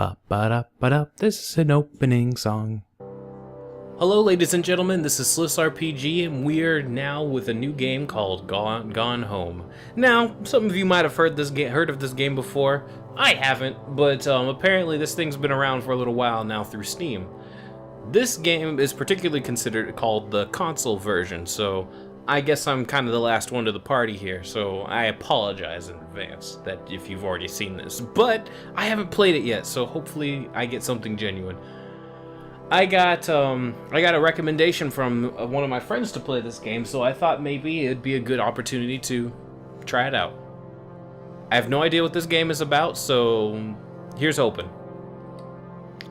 Ba-ba-da-ba-da. This is an opening song. Hello, ladies and gentlemen, this is SlifsRPG, and we're now with a new game called Gone Home. Now, some of you might have heard of this game before. I haven't, but apparently this thing's been around for a little while now through Steam. This game is particularly called the console version, so I guess I'm kind of the last one to the party here, so I apologize in advance that if you've already seen this. But I haven't played it yet, so hopefully I get something genuine. I got a recommendation from one of my friends to play this game, so I thought maybe it'd be a good opportunity to try it out. I have no idea what this game is about, so here's hoping.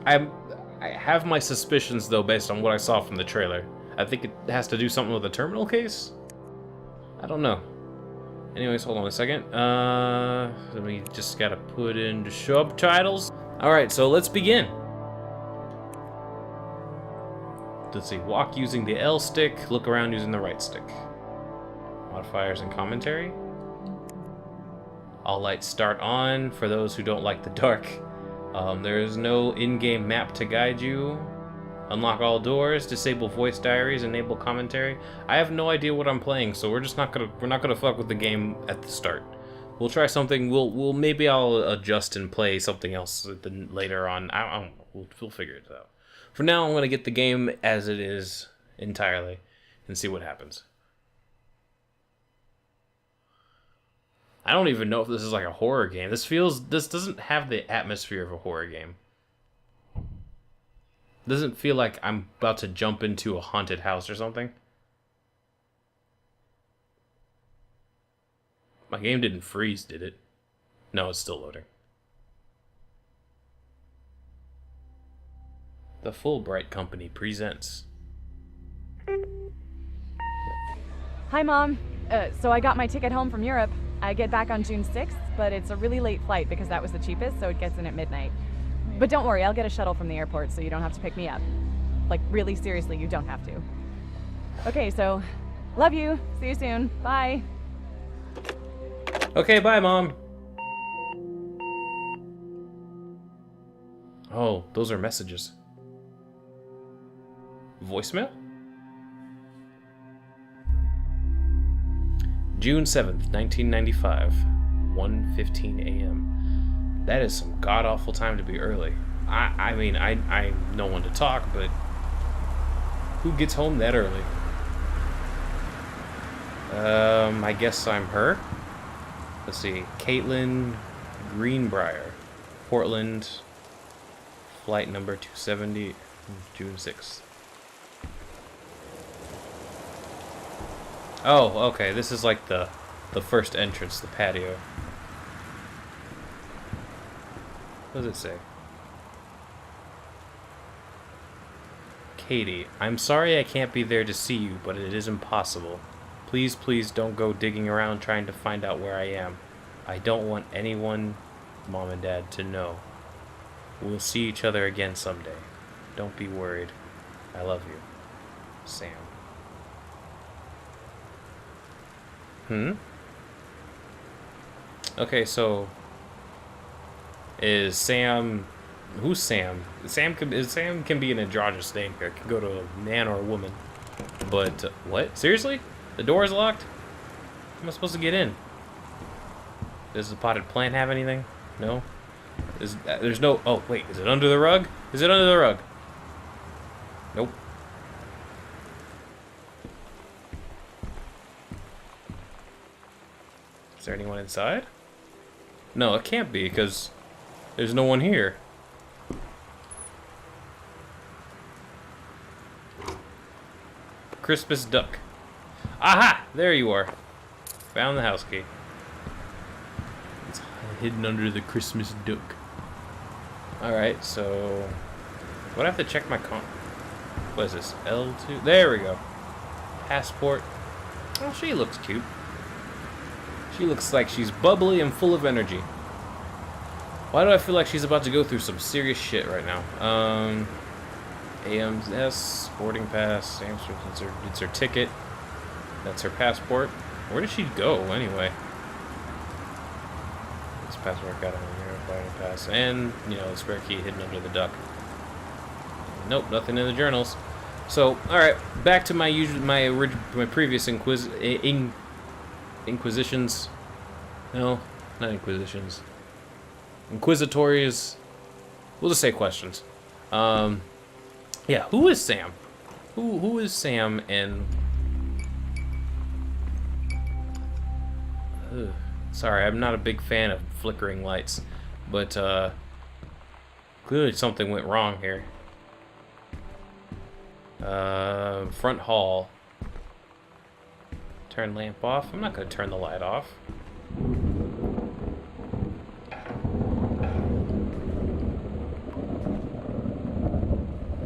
I have my suspicions, though, based on what I saw from the trailer. I think it has to do something with a terminal case? I don't know. Anyways, hold on a second. We just gotta put in the subtitles. Alright, so let's begin. Let's see, walk using the L stick, look around using the right stick. Modifiers and commentary. All lights start on for those who don't like the dark. There is no in-game map to guide you. Unlock all doors, disable voice diaries, enable commentary. I have no idea what I'm playing, so we're not gonna fuck with the game at the start. We'll try something. Maybe I'll adjust and play something else later on. I don't know. We'll figure it out. For now, I'm gonna get the game as it is entirely and see what happens. I don't even know if this is like a horror game. This doesn't have the atmosphere of a horror game. Doesn't feel like I'm about to jump into a haunted house or something. My game didn't freeze, did it? No, it's still loading. The Fulbright Company presents. Hi, Mom. So I got my ticket home from Europe. I get back on June 6th, but it's a really late flight because that was the cheapest, so it gets in at midnight. But don't worry, I'll get a shuttle from the airport so you don't have to pick me up. Like, really seriously, you don't have to. Okay, so, love you. See you soon. Bye. Okay, bye, Mom. Oh, those are messages. Voicemail? June 7th, 1995, 1:15 a.m. That is some god-awful time to be early. I'm no one to talk, but who gets home that early? I guess I'm her. Let's see, Caitlin Greenbrier, Portland, flight number 270, June 6th. Oh, okay, this is like the first entrance, the patio. What does it say? Katie, I'm sorry I can't be there to see you, but it is impossible. Please, please don't go digging around trying to find out where I am. I don't want anyone, Mom and Dad, to know. We'll see each other again someday. Don't be worried. I love you. Sam. Okay, so is Sam... Who's Sam? Sam can be an androgynous name here. It can go to a man or a woman. But, what? Seriously? The door is locked? How am I supposed to get in? Does the potted plant have anything? No? There's no... Oh, wait. Is it under the rug? Is it under the rug? Nope. Is there anyone inside? No, it can't be, because there's no one here. Christmas duck. Aha! There you are. Found the house key. It's hidden under the Christmas duck. Alright, so... What, I have to check my what is this? L2? There we go. Passport. Oh, she looks cute. She looks like she's bubbly and full of energy. Why do I feel like she's about to go through some serious shit right now? AMS, boarding pass, it's her ticket. That's her passport. Where did she go, anyway? This passport got on here. Providing pass. And, you know, the spare key hidden under the duck. Nope, nothing in the journals. So, alright, back to my previous inquisitions. No, not inquisitions. Inquisitories. We'll just say questions. Yeah, who is Sam? Who is Sam and... Sorry, I'm not a big fan of flickering lights, but clearly something went wrong here. Front hall. Turn lamp off. I'm not gonna turn the light off.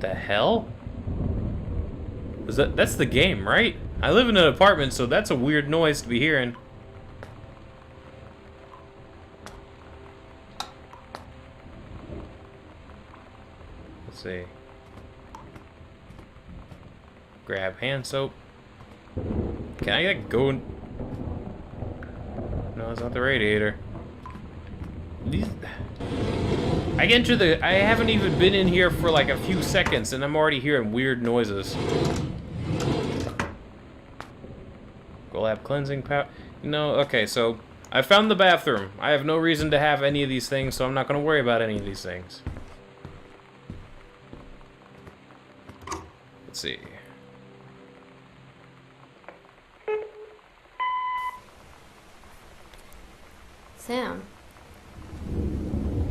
The hell? That's the game, right? I live in an apartment, so that's a weird noise to be hearing. Let's see. Grab hand soap. Can I get going? No, it's not the radiator. I haven't even been in here for like a few seconds and I'm already hearing weird noises. Lab cleansing powder. No, okay, so I found the bathroom. I have no reason to have any of these things, so I'm not going to worry about any of these things. Let's see. Sam.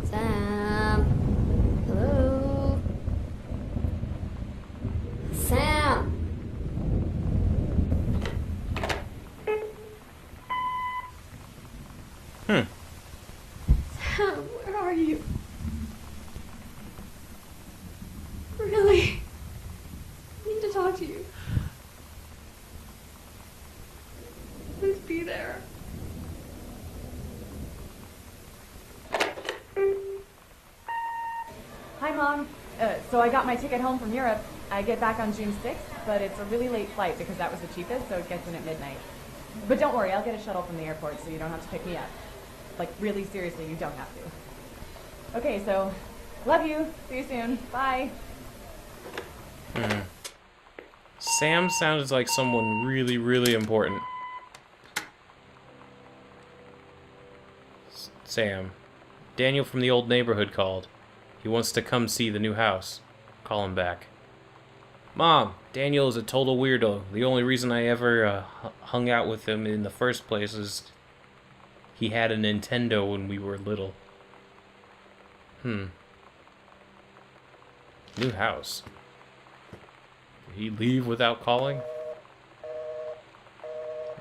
Sam. Hello. Sam. Sam, where are you? Really? I need to talk to you. Please be there. Hi, Mom. So I got my ticket home from Europe. I get back on June 6th, but it's a really late flight because that was the cheapest, so it gets in at midnight. But don't worry, I'll get a shuttle from the airport so you don't have to pick me up. Like, really seriously, you don't have to. Okay, so, love you. See you soon. Bye. Sam sounds like someone really, really important. Sam. Daniel from the old neighborhood called. He wants to come see the new house. Call him back. Mom, Daniel is a total weirdo. The only reason I ever hung out with him in the first place is he had a Nintendo when we were little. New house. Did he leave without calling?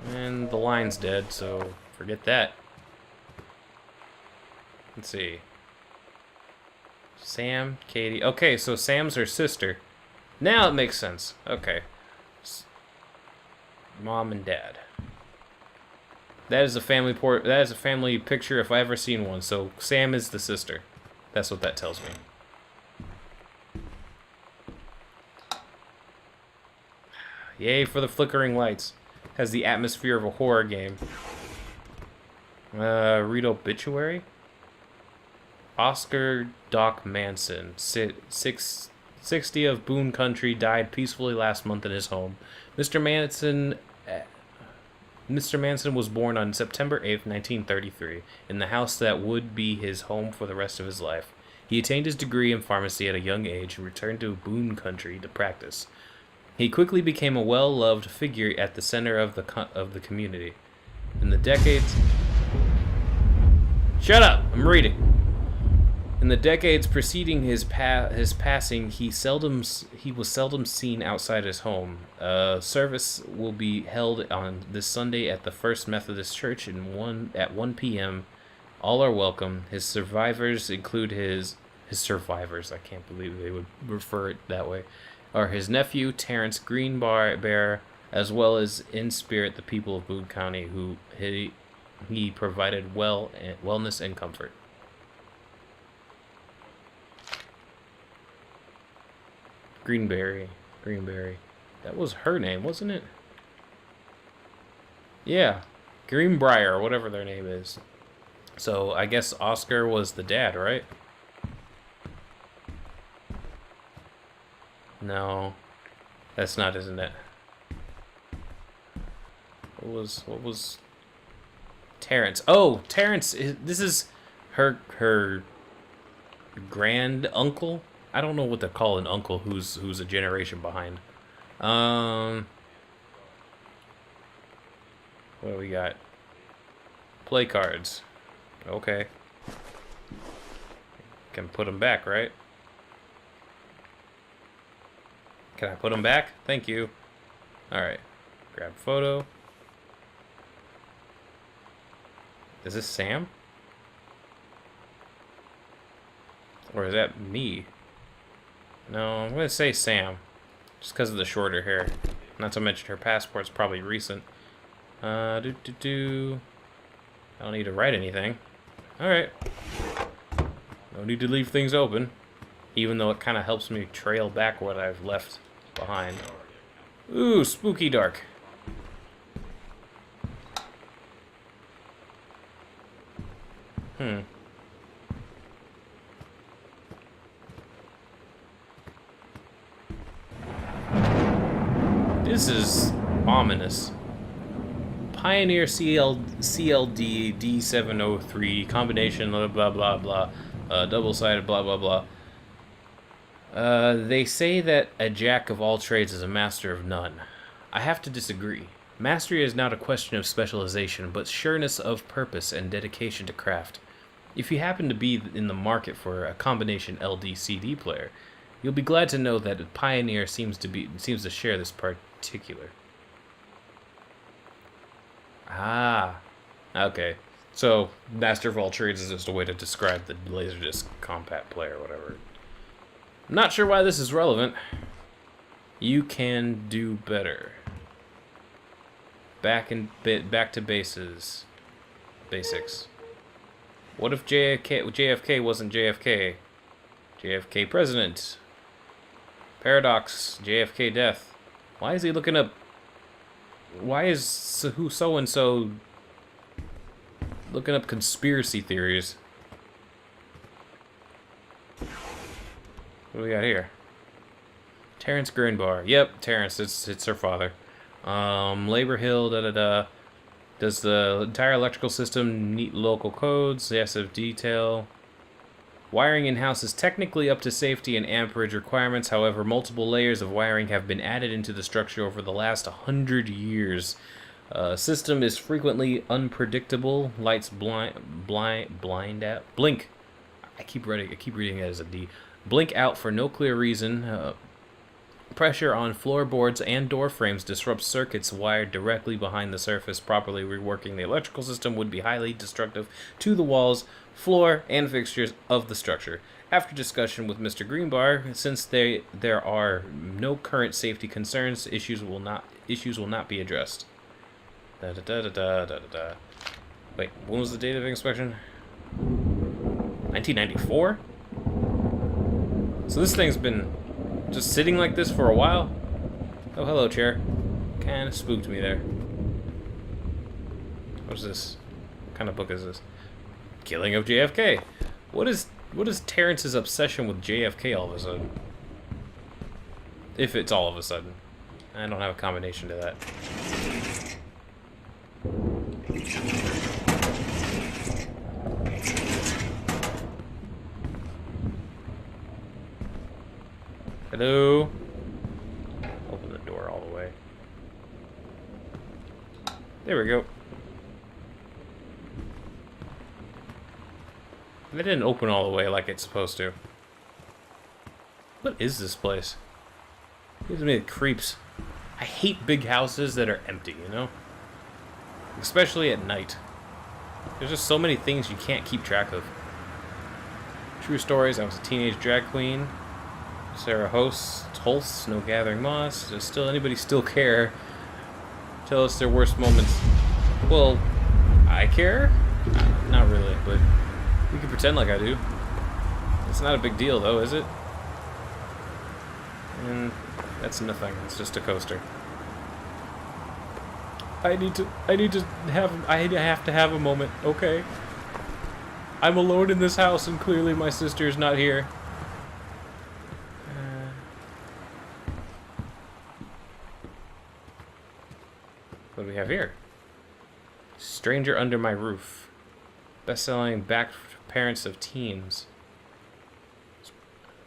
And the line's dead, so forget that. Let's see. Sam, Katie. Okay, so Sam's her sister. Now it makes sense. Okay. Mom and Dad. That is a family that is a family picture if I ever seen one. So Sam is the sister. That's what that tells me. Yay for the flickering lights. Has the atmosphere of a horror game. Read obituary. Oscar Doc Manson, 60 of Boone Country, died peacefully last month in his home. Mr. Manson was born on September 8th, 1933, in the house that would be his home for the rest of his life. He attained his degree in pharmacy at a young age and returned to Boone Country to practice. He quickly became a well-loved figure at the center of the community. In the decades... Shut up! I'm reading. In the decades preceding his passing, he was seldom seen outside his home. Service will be held on this Sunday at the First Methodist Church at 1 p.m. All are welcome. His survivors include his survivors. I can't believe they would refer it that way. Are his nephew Terrence Greenbear, as well as in spirit the people of Boone County, who he provided wellness and comfort. Greenberry. That was her name, wasn't it? Yeah. Greenbrier, whatever their name is. So I guess Oscar was the dad, right? No, that's not, isn't it? What was Terrence? Oh, Terrence. This is her grand uncle. I don't know what to call an uncle who's a generation behind. What do we got? Play cards. Okay. Can put them back, right? Can I put them back? Thank you. Alright. Grab photo. Is this Sam? Or is that me? No, I'm gonna say Sam. Just because of the shorter hair. Not to mention her passport's probably recent. I don't need to write anything. Alright. No need to leave things open. Even though it kind of helps me trail back what I've left behind. Ooh, spooky dark. This is ominous. Pioneer CLD D703 combination blah blah blah, double-sided blah blah blah. They say that a jack of all trades is a master of none. I have to disagree. Mastery is not a question of specialization, but sureness of purpose and dedication to craft. If you happen to be in the market for a combination LD-CD player, you'll be glad to know that Pioneer seems to share this particular. Ah, okay. So, Master of all trades is just a way to describe the Laserdisc compact player, or whatever. I'm not sure why this is relevant. You can do better. Back to basics. What if JFK wasn't JFK? JFK president. Paradox. JFK death. Why is he looking up? Why is so and so looking up conspiracy theories? What do we got here? Terrence Greenbar. Yep, Terrence. It's her father. Labor Hill. Does the entire electrical system meet local codes? Yes, of detail. Wiring in-house is technically up to safety and amperage requirements. However, multiple layers of wiring have been added into the structure over the last 100 years. System is frequently unpredictable. Lights blink. I keep reading it as a D. Blink out for no clear reason. Pressure on floorboards and door frames disrupts circuits wired directly behind the surface. Properly reworking the electrical system would be highly destructive to the walls, floor, and fixtures of the structure. After discussion with Mr. Greenbar, since there are no current safety concerns, issues will not be addressed. Wait, when was the date of inspection? 1994? So this thing's been just sitting like this for a while? Oh, hello, chair. Kind of spooked me there. What's this? What kind of book is this? Killing of JFK. What is Terrence's obsession with JFK all of a sudden? If it's all of a sudden. I don't have a combination to that. Hello? Open the door all the way. There we go. They didn't open all the way like it's supposed to. What is this place? Gives me the creeps. I hate big houses that are empty, you know? Especially at night. There's just so many things you can't keep track of. True stories, I was a teenage drag queen. Sarah Holst, no gathering moss. Does anybody still care? Tell us their worst moments. Well, I care? Not really, but we can pretend like I do. It's not a big deal, though, is it? And that's nothing. It's just a coaster. I have to have a moment, okay? I'm alone in this house, and clearly my sister is not here. What do we have here? Stranger Under My Roof. Best-selling back parents of teens.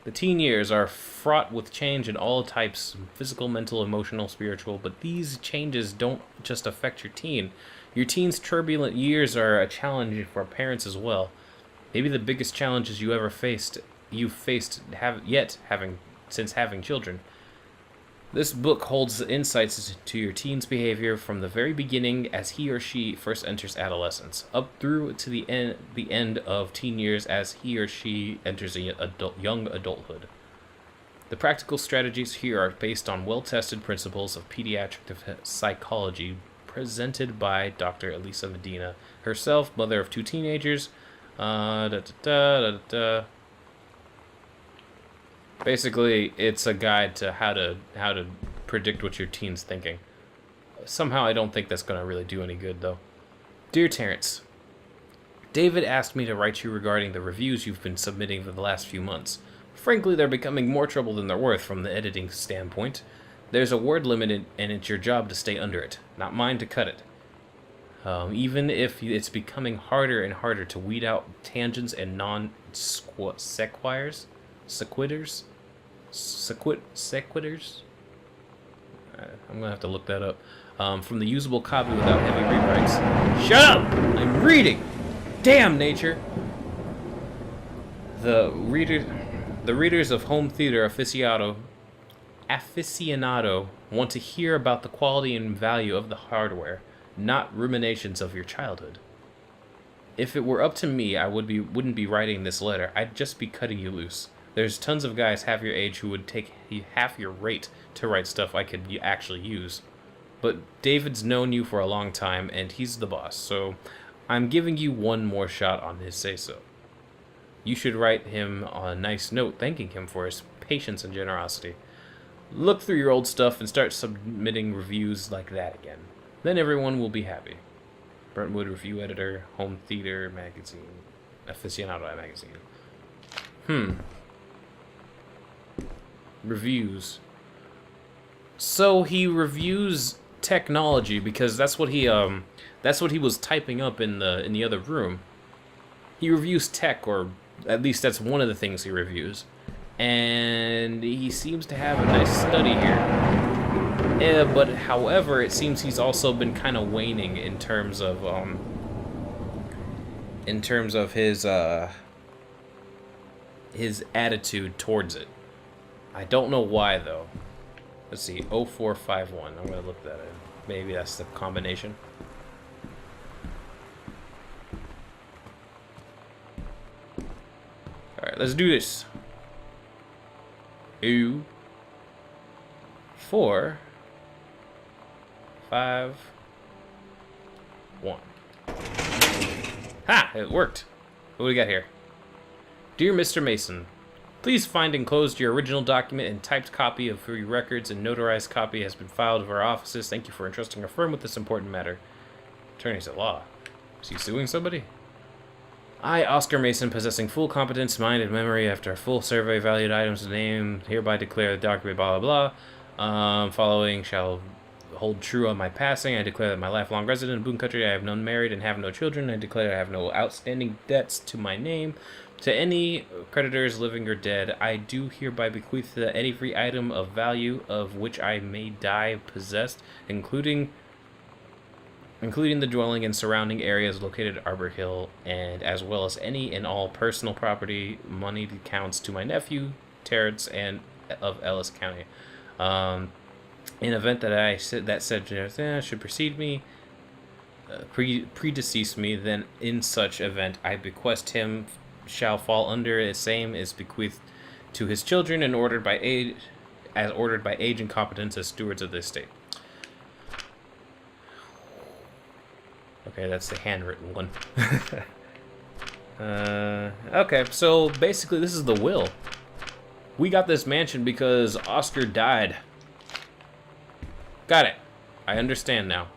The teen years are fraught with change in all types, physical, mental, emotional, spiritual, but these changes don't just affect your teen. Your teen's turbulent years are a challenge for parents as well. Maybe the biggest challenges you've faced since having children. This book holds insights to your teen's behavior from the very beginning as he or she first enters adolescence, up through to the end of teen years as he or she enters young adulthood. The practical strategies here are based on well-tested principles of pediatric psychology presented by Dr. Elisa Medina, herself mother of 2 teenagers. Basically, it's a guide to how to predict what your teen's thinking. Somehow, I don't think that's going to really do any good, though. Dear Terrence, David asked me to write you regarding the reviews you've been submitting for the last few months. Frankly, they're becoming more trouble than they're worth from the editing standpoint. There's a word limit, and it's your job to stay under it, not mine to cut it. Even if it's becoming harder and harder to weed out tangents and non-sequiturs. Sequiturs? I'm gonna have to look that up. From the usable copy without heavy rewrites. Shut up! I'm reading! Damn, nature! The readers of Home Theater Aficionado want to hear about the quality and value of the hardware, not ruminations of your childhood. If it were up to me, I wouldn't be writing this letter. I'd just be cutting you loose. There's tons of guys half your age who would take half your rate to write stuff I could actually use. But David's known you for a long time, and he's the boss, so I'm giving you one more shot on his say-so. You should write him a nice note thanking him for his patience and generosity. Look through your old stuff and start submitting reviews like that again. Then everyone will be happy. Brentwood Review Editor, Home Theater Magazine, Aficionado Magazine. Reviews. So he reviews technology because that's what he was typing up in the other room. He reviews tech, or at least that's one of the things he reviews. And he seems to have a nice study here. But however, it seems he's also been kind of waning in terms of his attitude towards it. I don't know why though. Let's see, 0451. I'm gonna look that in. Maybe that's the combination. Alright, let's do this. 2, 4, 5, 1. Ha! It worked. What do we got here? Dear Mr. Mason, please find enclosed your original document and typed copy of your records, and notarized copy has been filed of our offices. Thank you for entrusting our firm with this important matter. Attorneys at law. Is he suing somebody? I, Oscar Mason, possessing full competence, mind, and memory after a full survey, valued items and name, hereby declare the document blah blah blah. Following shall hold true on my passing. I declare that my lifelong resident in Boone Country, I have none married and have no children. I declare I have no outstanding debts to my name. To any creditors, living or dead, I do hereby bequeath any free item of value of which I may die possessed, including the dwelling and surrounding areas located at Arbor Hill, and as well as any and all personal property, moneyed accounts to my nephew, Terrence, and of Ellis County. In event that said should precede me, predecease me, then in such event I bequest him shall fall under the same is bequeathed to his children and ordered by age and competence as stewards of the estate. Okay, that's the handwritten one. Okay, so basically this is the will. We got this mansion because Oscar died. Got it. I understand now.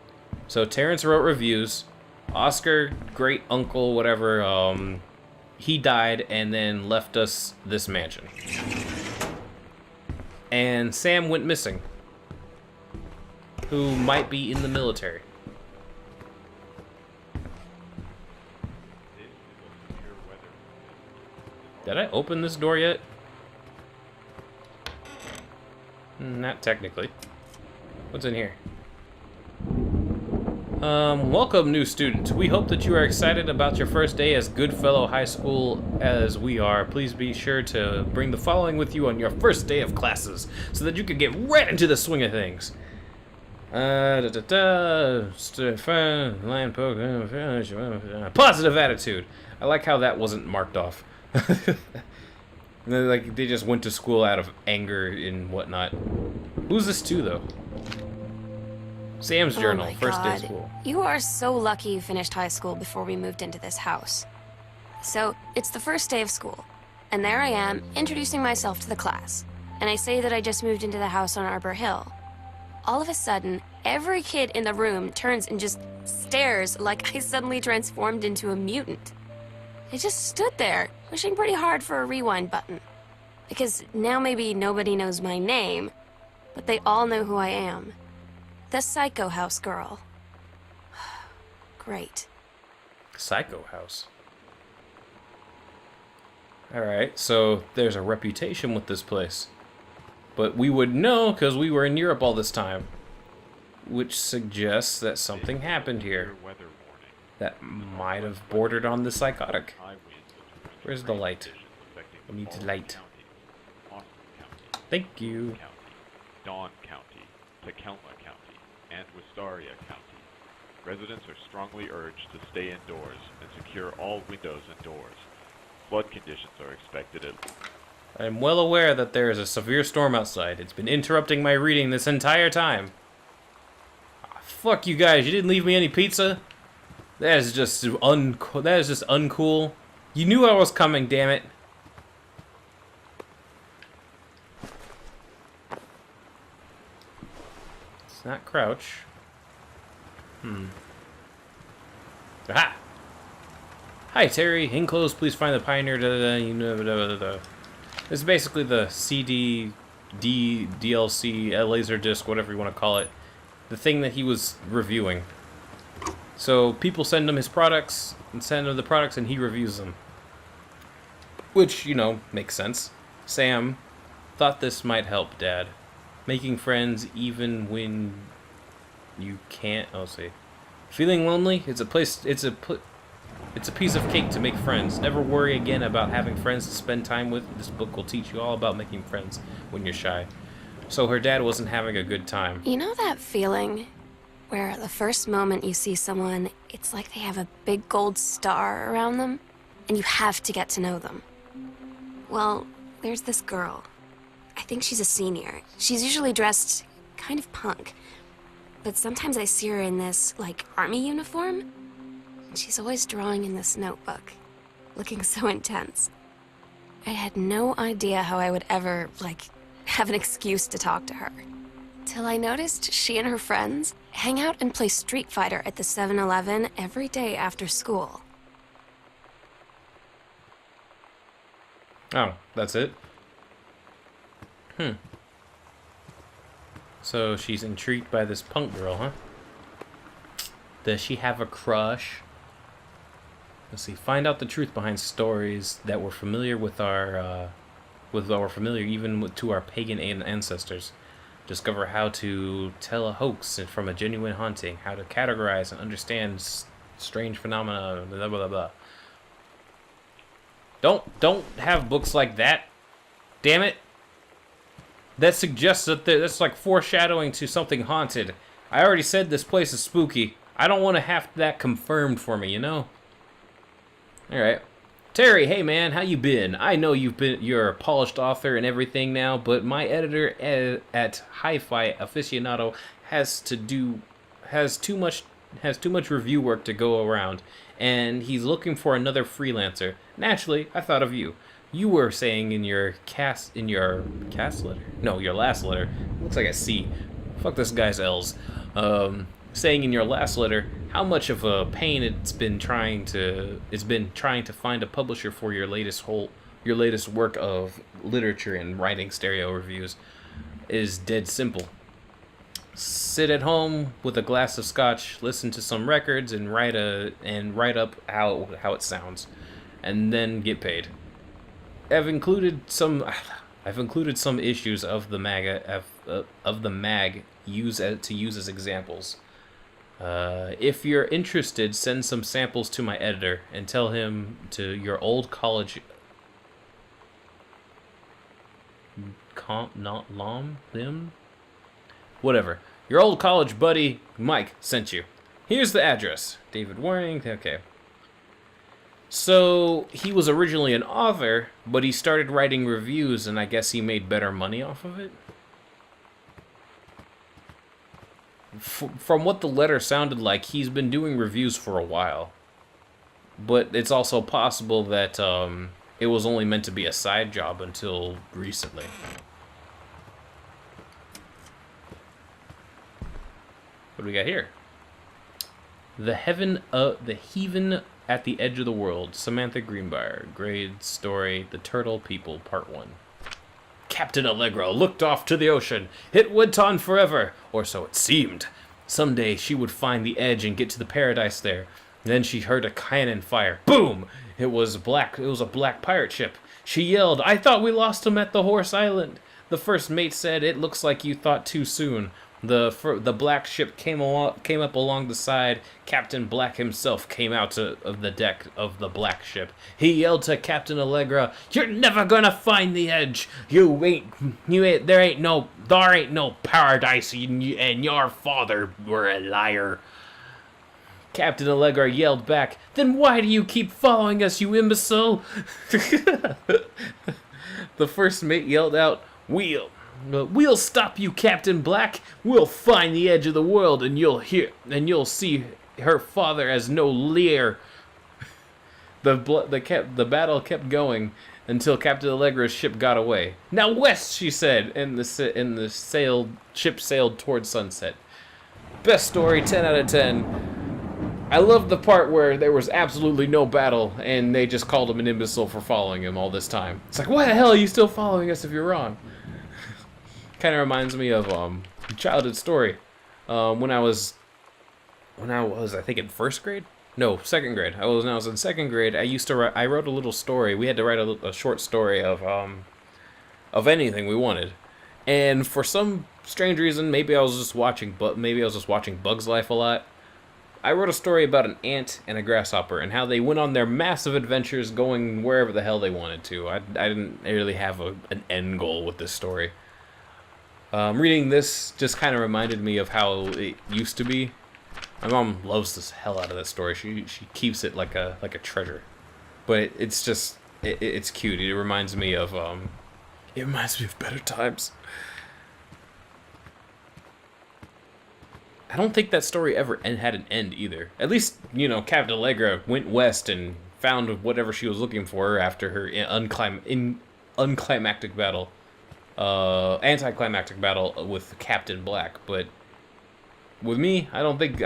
So Terrence wrote reviews. Oscar, great uncle, whatever, he died and then left us this mansion. And Sam went missing, who might be in the military. Did I open this door yet? Not technically. What's in here? Welcome, new student. We hope that you are excited about your first day as Goodfellow High School as we are. Please be sure to bring the following with you on your first day of classes so that you can get right into the swing of things. Positive attitude. I like how that wasn't marked off. Like, they just went to school out of anger and whatnot. Who's this to, though? Sam's journal, oh my first day of God. school. You are so lucky you finished high school before we moved into this house. So, it's the first day of school, and there I am, introducing myself to the class. And I say that I just moved into the house on Arbor Hill. All of a sudden, every kid in the room turns and just stares like I suddenly transformed into a mutant. I just stood there, wishing pretty hard for a rewind button. Because now maybe nobody knows my name, but they all know who I am. The Psycho House girl. Great. Psycho House. Alright, so there's a reputation with this place. But we would know because we were in Europe all this time. Which suggests that something happened here that might have bordered on the psychotic. Where's the light? I need the light. Thank you. Dawn County, Tacoma County, and Wistaria County. Residents are strongly urged to stay indoors and secure all windows and doors. Flood conditions are expected at... I am well aware that there is a severe storm outside. It's been interrupting my reading this entire time. Ah, fuck you guys, you didn't leave me any pizza? That is just uncool. You knew I was coming, damn it. It's not crouch. Aha! Hi, Terry. Enclosed, please find the pioneer. This is basically the CD, DLC, laser disc, whatever you want to call it. The thing that he was reviewing. So people send him his products, and send him the products, and he reviews them. Which, you know, makes sense. Sam thought this might help Dad. Making friends even when you can't. Oh, see. Feeling lonely? It's a piece of cake to make friends. Never worry again about having friends to spend time with. This book will teach you all about making friends when you're shy. So her dad wasn't having a good time. You know that feeling where the first moment you see someone, it's like they have a big gold star around them, and you have to get to know them? Well, there's this girl. I think she's a senior. She's usually dressed kind of punk, but sometimes I see her in this, like, army uniform, and she's always drawing in this notebook, looking so intense. I had no idea how I would ever, like, have an excuse to talk to her. Till I noticed she and her friends hang out and play Street Fighter at the 7-Eleven every day after school. Oh, that's it? So she's intrigued by this punk girl, huh? Does she have a crush? Let's see. Find out the truth behind stories that were familiar with our, to our pagan ancestors. Discover how to tell a hoax from a genuine haunting. How to categorize and understand strange phenomena. Blah blah blah. Don't have books like that. Damn it. That suggests that that's like foreshadowing to something haunted. I already said this place is spooky. I don't want to have that confirmed for me, you know? Alright. Terry, hey man, how you been? I know you're a polished author and everything now, but my editor at Hi-Fi Aficionado has too much review work to go around, and he's looking for another freelancer. Naturally, I thought of you. You were saying in your last letter. Looks like a C. Fuck this guy's L's. saying in your last letter how much of a pain it's been trying to find a publisher for your latest work of literature and writing stereo reviews is dead simple. Sit at home with a glass of scotch, listen to some records, and write up how it sounds, and then get paid. I've included some issues of the mag to use as examples. If you're interested, send some samples to my editor and tell him to your old college whatever. Your old college buddy Mike sent you. Here's the address. David Waring. Okay. So he was originally an author, but he started writing reviews, and I guess he made better money off of it. From what the letter sounded like, he's been doing reviews for a while. But it's also possible that it was only meant to be a side job until recently. What do we got here? The Heaven at the Edge of the World. Samantha Greenbrier. Grade story, The Turtle People, Part 1. Captain Allegra looked off to the ocean. It went on forever, or so it seemed. Someday she would find the edge and get to the paradise there. Then she heard a cannon fire. Boom! It was a black pirate ship. She yelled, "I thought we lost him at the Horse Island." The first mate said, "It looks like you thought too soon." The black ship came up along the side. Captain Black himself came out of the deck of the black ship. He yelled to Captain Allegra, "You're never gonna find the edge. There ain't no paradise, and your father were a liar." Captain Allegra yelled back, "Then why do you keep following us, you imbecile?" The first mate yelled out, We'll stop you, Captain Black. We'll find the edge of the world, and you'll see her father as no leer." The battle kept going until Captain Allegra's ship got away. "Now west," she said, and the ship sailed towards sunset. Best story, 10 out of 10. I love the part where there was absolutely no battle, and they just called him an imbecile for following him all this time. It's like, why the hell are you still following us if you're wrong? Kind of reminds me of childhood story. When I was I think in first grade, no, second grade. When I was in second grade, I wrote a little story. We had to write a short story of anything we wanted, and for some strange reason, maybe I was just watching Bug's Life a lot. I wrote a story about an ant and a grasshopper and how they went on their massive adventures, going wherever the hell they wanted to. I didn't really have an end goal with this story. Reading this just kind of reminded me of how it used to be. My mom loves this hell out of that story. She keeps it like a treasure. But it's just it's cute. It reminds me of better times. I don't think that story ever had an end either. At least, Captain Allegra went west and found whatever she was looking for after her anticlimactic battle with Captain Black. But with me, I don't think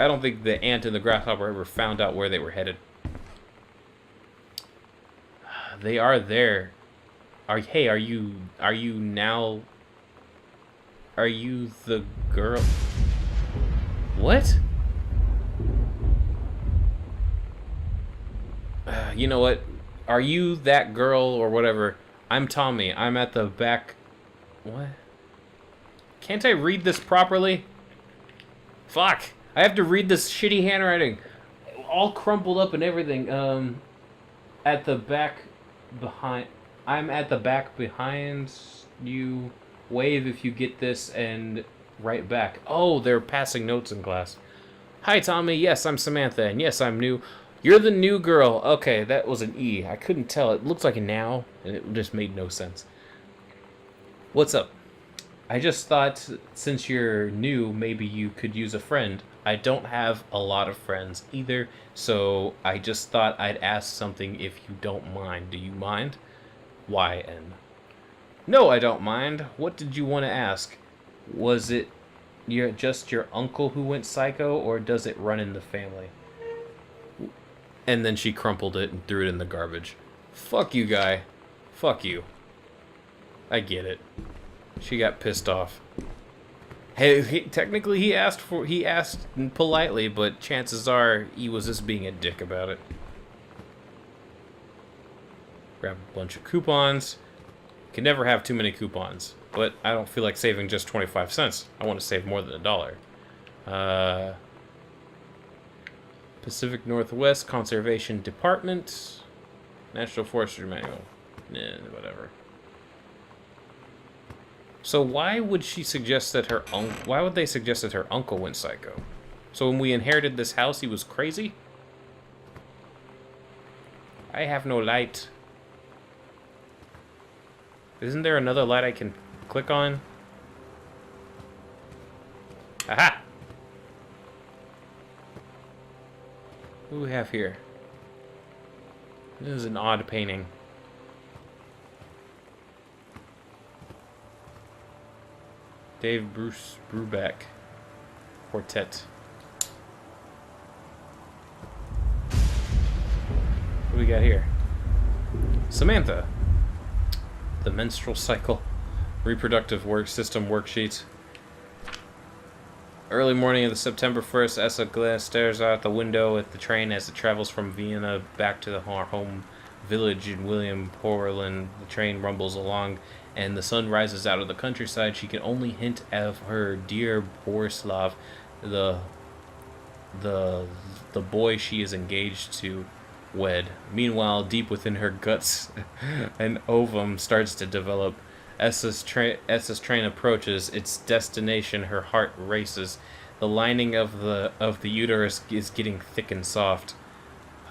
the ant and the grasshopper ever found out where they were headed. They are there. Are you the girl? What? You know what? Are you that girl or whatever? I'm Tommy. I'm at the back. What? Can't I read this properly? Fuck! I have to read this shitty handwriting. All crumpled up and everything. At the back behind. I'm at the back behind you. Wave if you get this and write back. Oh, they're passing notes in class. Hi, Tommy. Yes, I'm Samantha. And yes, I'm new. You're the new girl. Okay, that was an E. I couldn't tell. It looked like a now, and it just made no sense. What's up? I just thought since you're new, maybe you could use a friend. I don't have a lot of friends either, so I just thought I'd ask something if you don't mind. Do you mind? YN. No, I don't mind. What did you want to ask? Was it just your uncle who went psycho, or does it run in the family? And then she crumpled it and threw it in the garbage. Fuck you, guy. Fuck you. I get it. She got pissed off. Hey, technically he asked politely, but chances are he was just being a dick about it. Grab a bunch of coupons. Can never have too many coupons, but I don't feel like saving just 25 cents. I want to save more than $1. Pacific Northwest Conservation Department. National Forestry Manual. Nah, whatever. So why would she suggest that why would they suggest that her uncle went psycho? So when we inherited this house, he was crazy? I have no light. Isn't there another light I can click on? Aha! What do we have here? This is an odd painting. Dave Bruce Brubeck Quartet. What do we got here? Samantha. The menstrual cycle. Reproductive work system worksheet. Early morning of the September 1st, Essa stares out the window at the train as it travels from Vienna back to her home village in William Portland. The train rumbles along, and the sun rises out of the countryside. She can only hint of her dear Borislav, the boy she is engaged to wed. Meanwhile, deep within her guts, an ovum starts to develop. Essa's train approaches its destination. Her heart races. The lining of the uterus is getting thick and soft.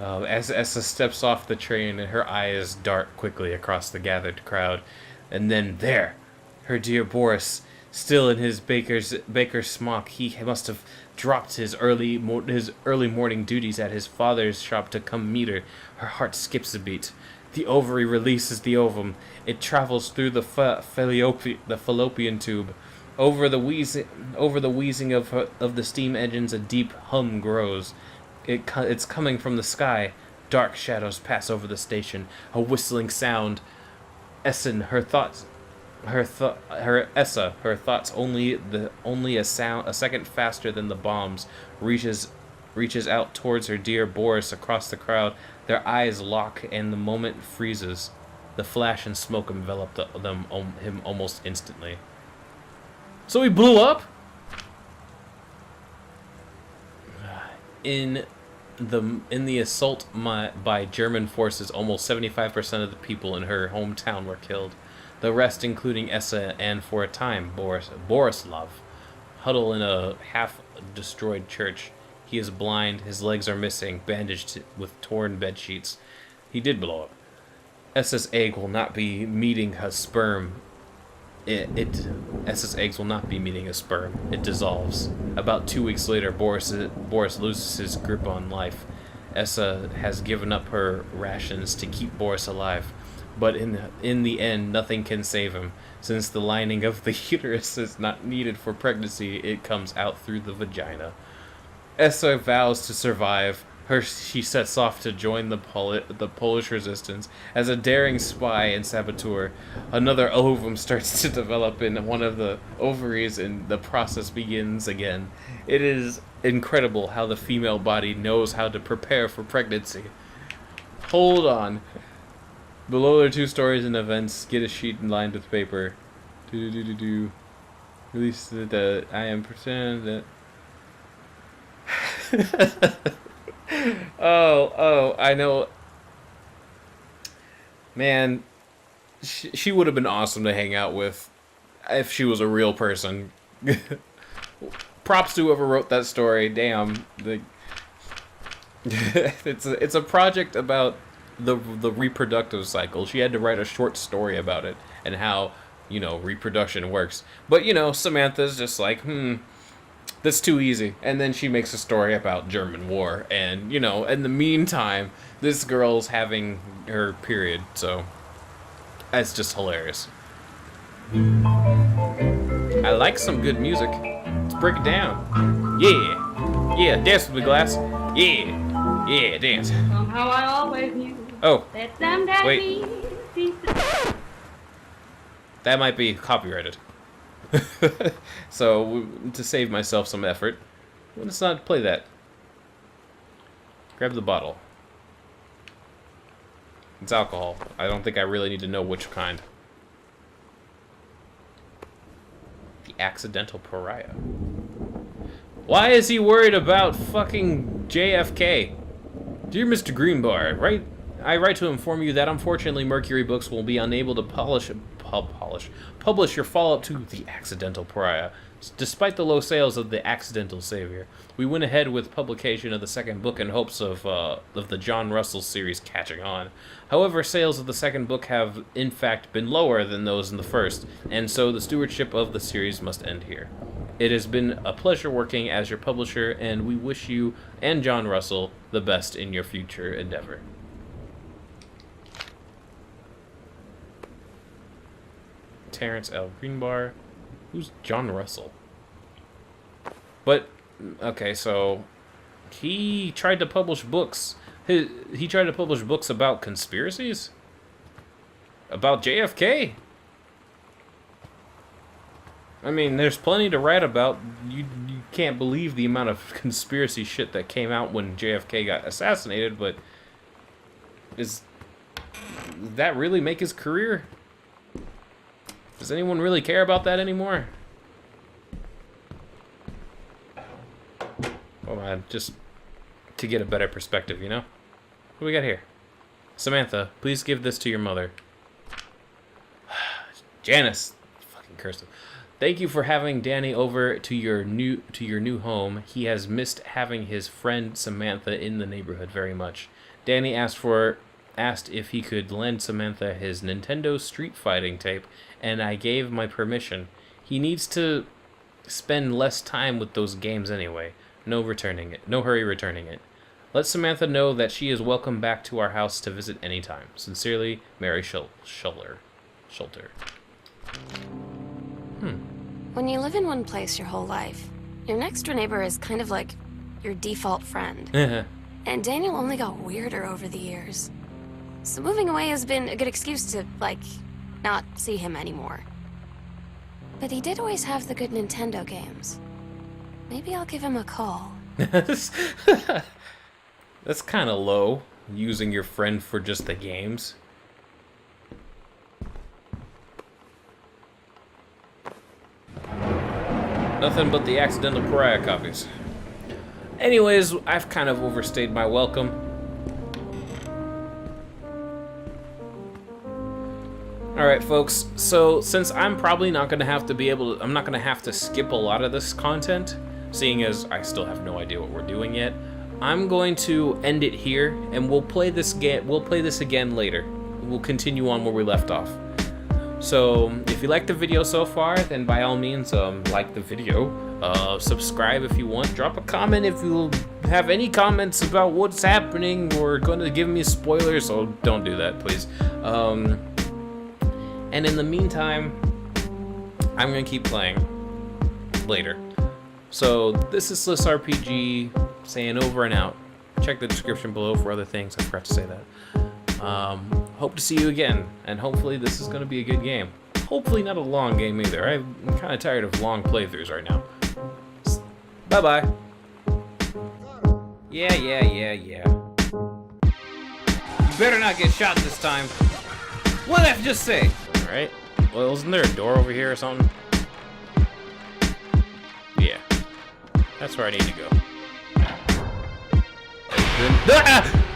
As Essa steps off the train, her eyes dart quickly across the gathered crowd, and then there, her dear Boris, still in his baker's smock. He must have dropped his early morning duties at his father's shop to come meet her. Her heart skips a beat. The ovary releases the ovum. It travels through the fallopian tube. Over the wheezing of the steam engines, a deep hum grows. It's coming from the sky. Dark shadows pass over the station. A whistling sound. Her thoughts only a second faster than the bombs reaches out towards her dear Boris across the crowd. Their eyes lock and the moment freezes. The flash and smoke enveloped him almost instantly. So he blew up? In the assault by German forces, almost 75% of the people in her hometown were killed. The rest, including Essa and, for a time, Borislav, huddle in a half-destroyed church. He is blind, his legs are missing, bandaged with torn bedsheets. He did blow up. Essa's egg will not be meeting a sperm. Essa's eggs will not be meeting a sperm. It dissolves. About 2 weeks later, Boris loses his grip on life. Essa has given up her rations to keep Boris alive. But in the end, nothing can save him. Since the lining of the uterus is not needed for pregnancy, it comes out through the vagina. Essa vows to survive. She sets off to join the Polish resistance. As a daring spy and saboteur, another ovum starts to develop in one of the ovaries, and the process begins again. It is incredible how the female body knows how to prepare for pregnancy. Hold on. Below are 2 stories and events. Get a sheet lined with paper. Release the I am pretend that. Oh, I know. Man, she would have been awesome to hang out with if she was a real person. Props to whoever wrote that story. Damn. It's a project about the reproductive cycle. She had to write a short story about it and how, reproduction works. But, Samantha's just like, that's too easy. And then she makes a story about German war. And, in the meantime, this girl's having her period. So, that's just hilarious. I like some good music. Let's break it down. Yeah. Yeah, dance with me, Glass. Yeah. Yeah, dance. Somehow I always knew Oh, that someday wait. we That might be copyrighted. So, to save myself some effort, let's not play that. Grab the bottle. It's alcohol. I don't think I really need to know which kind. The accidental pariah. Why is he worried about fucking JFK? Dear Mr. Greenbar, I write to inform you that unfortunately Mercury Books will be unable to publish your follow-up to The Accidental Pariah. Despite the low sales of The Accidental Savior, we went ahead with publication of the second book in hopes of the John Russell series catching on. However, sales of the second book have in fact been lower than those in the first, and so the stewardship of the series must end here. It has been a pleasure working as your publisher, and we wish you and John Russell the best in your future endeavor. Terrence L. Greenbar. Who's John Russell? But, okay, so he tried to publish books. He tried to publish books about conspiracies? About JFK? I mean, there's plenty to write about. You can't believe the amount of conspiracy shit that came out when JFK got assassinated, but does that really make his career? Does anyone really care about that anymore? Well, just to get a better perspective, you know? What do we got here? Samantha, please give this to your mother. Janice, fucking curse him. Thank you for having Danny over to your new home. He has missed having his friend Samantha in the neighborhood very much. Danny asked if he could lend Samantha his Nintendo Street Fighting tape, and I gave my permission. He needs to spend less time with those games anyway. No hurry returning it. Let Samantha know that she is welcome back to our house to visit anytime. Sincerely, Mary Schulter. When you live in one place your whole life, your next door neighbor is kind of like your default friend. And Daniel only got weirder over the years. So moving away has been a good excuse to, like, not see him anymore. But he did always have the good Nintendo games. Maybe I'll give him a call. That's kind of low, using your friend for just the games. Nothing but the Accidental Pariah copies. Anyways, I've kind of overstayed my welcome. Alright folks, so since I'm probably not going to have to I'm not going to have to skip a lot of this content, seeing as I still have no idea what we're doing yet, I'm going to end it here, and we'll play this again later. We'll continue on where we left off. So, if you liked the video so far, then by all means, like the video, subscribe if you want, drop a comment if you have any comments about what's happening or going to give me spoilers, so don't do that, please. And in the meantime, I'm going to keep playing later. So, this is SlifsRPG saying over and out. Check the description below for other things, I forgot to say that. Hope to see you again, and hopefully this is going to be a good game. Hopefully not a long game either. I'm kind of tired of long playthroughs right now. Bye-bye. Yeah. You better not get shot this time. What did I just say? Alright. Well, isn't there a door over here or something? Yeah. That's where I need to go. Ah!